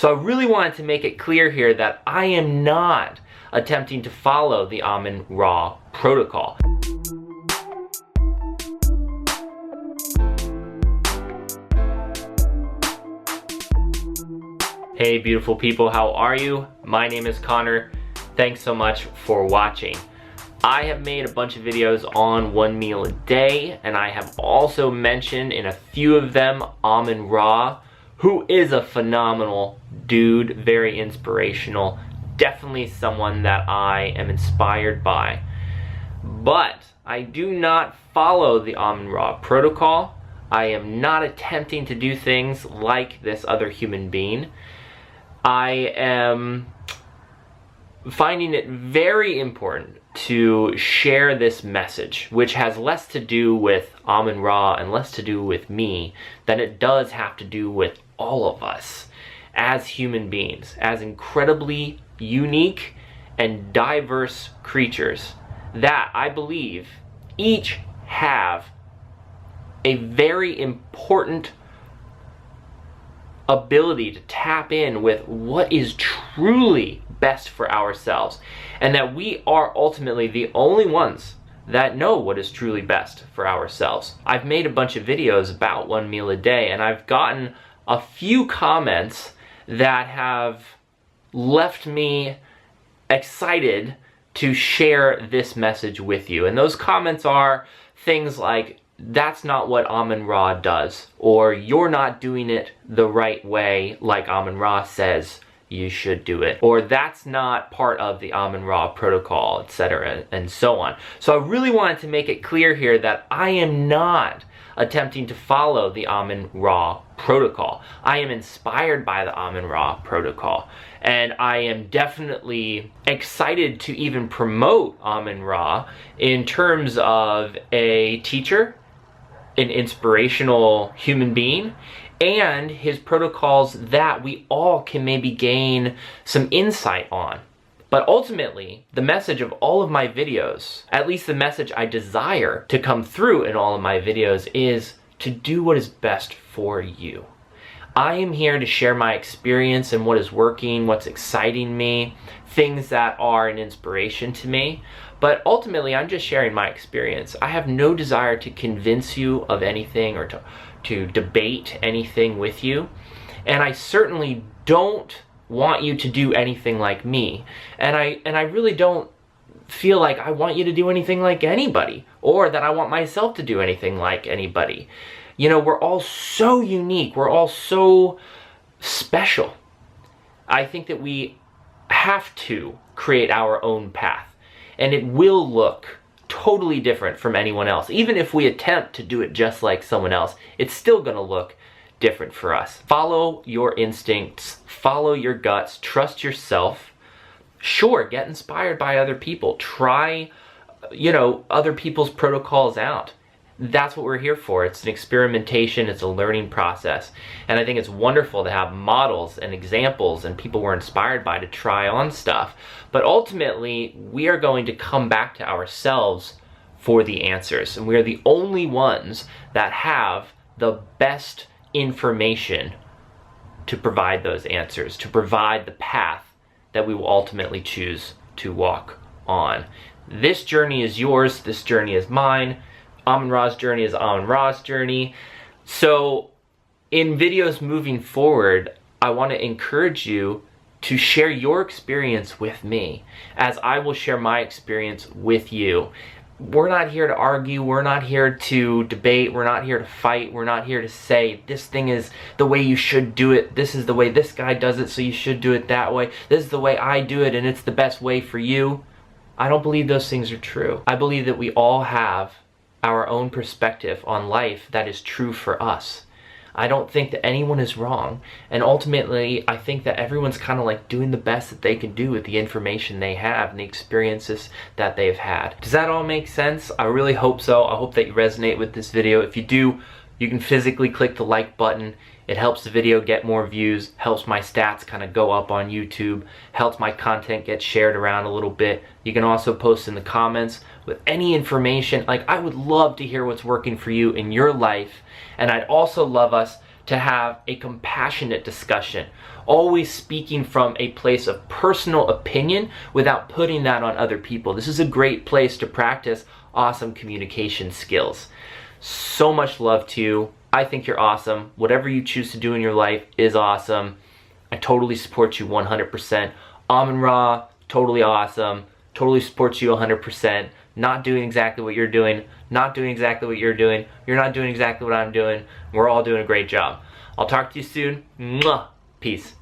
So I really wanted to make it clear here that I am not attempting to follow the Amun-Ra protocol. Hey beautiful people, how are you? My name is Connor. Thanks so much for watching. I have made a bunch of videos on 1 meal a day, and I have also mentioned in a few of them Amun-Ra, who is a phenomenal dude, very inspirational, definitely someone that I am inspired by. But I do not follow the Amun-Ra protocol. I am not attempting to do things like this other human being. I am finding it very important to share this message, which has less to do with Amun-Ra and less to do with me than it does have to do with all of us as human beings, as incredibly unique and diverse creatures that I believe each have a very important ability to tap in with what is truly best for ourselves, and that we are ultimately the only ones that know what is truly best for ourselves. I've made a bunch of videos about 1 meal a day, and I've gotten a few comments that have left me excited to share this message with you. And those comments are things like, that's not what Amun-Ra does, or you're not doing it the right way like Amun-Ra says you should do it, or that's not part of the Amun-Ra protocol, etc., and so on. So I really wanted to make it clear here that I am not attempting to follow the Amun-Ra protocol. I am inspired by the Amun-Ra protocol, and I am definitely excited to even promote Amun-Ra in terms of a teacher, an inspirational human being, and his protocols that we all can maybe gain some insight on. But ultimately, the message of all of my videos, at least the message I desire to come through in all of my videos, is to do what is best for you. I am here to share my experience and what is working, what's exciting me, things that are an inspiration to me. But ultimately, I'm just sharing my experience. I have no desire to convince you of anything or to debate anything with you. And I certainly don't want you to do anything like me. And I really don't feel like I want you to do anything like anybody, or that I want myself to do anything like anybody. You know, we're all so unique. We're all so special. I think that we have to create our own path. And it will look totally different from anyone else. Even if we attempt to do it just like someone else, it's still gonna look different for us. Follow your instincts, follow your guts, trust yourself. Sure, get inspired by other people. Try, other people's protocols out. That's what we're here for. It's an experimentation, it's a learning process. And I think it's wonderful to have models and examples and people we're inspired by to try on stuff. But ultimately, we are going to come back to ourselves for the answers. And we are the only ones that have the best information to provide those answers, to provide the path that we will ultimately choose to walk on. This journey is yours, this journey is mine. Amun-Ra's journey is Amun-Ra's journey. So in videos moving forward, I want to encourage you to share your experience with me, as I will share my experience with you. We're not here to argue, we're not here to debate, we're not here to fight, we're not here to say this thing is the way you should do it, this is the way this guy does it, so you should do it that way, this is the way I do it and it's the best way for you. I don't believe those things are true. I believe that we all have our own perspective on life that is true for us. I don't think that anyone is wrong, and ultimately I think that everyone's kind of like doing the best that they can do with the information they have and the experiences that they've had. Does that all make sense? I really hope so. I hope that you resonate with this video. If you do, you can physically click the like button. It helps the video get more views, helps my stats kind of go up on YouTube, helps my content get shared around a little bit. You can also post in the comments with any information. Like, I would love to hear what's working for you in your life, and I'd also love us to have a compassionate discussion, always speaking from a place of personal opinion without putting that on other people. This is a great place to practice awesome communication skills. So much love to you. I think you're awesome. Whatever you choose to do in your life is awesome. I totally support you 100%. Amun-Ra, totally awesome. Totally supports you 100%. Not doing exactly what you're doing. Not doing exactly what you're doing. You're not doing exactly what I'm doing. We're all doing a great job. I'll talk to you soon. Mwah. Peace.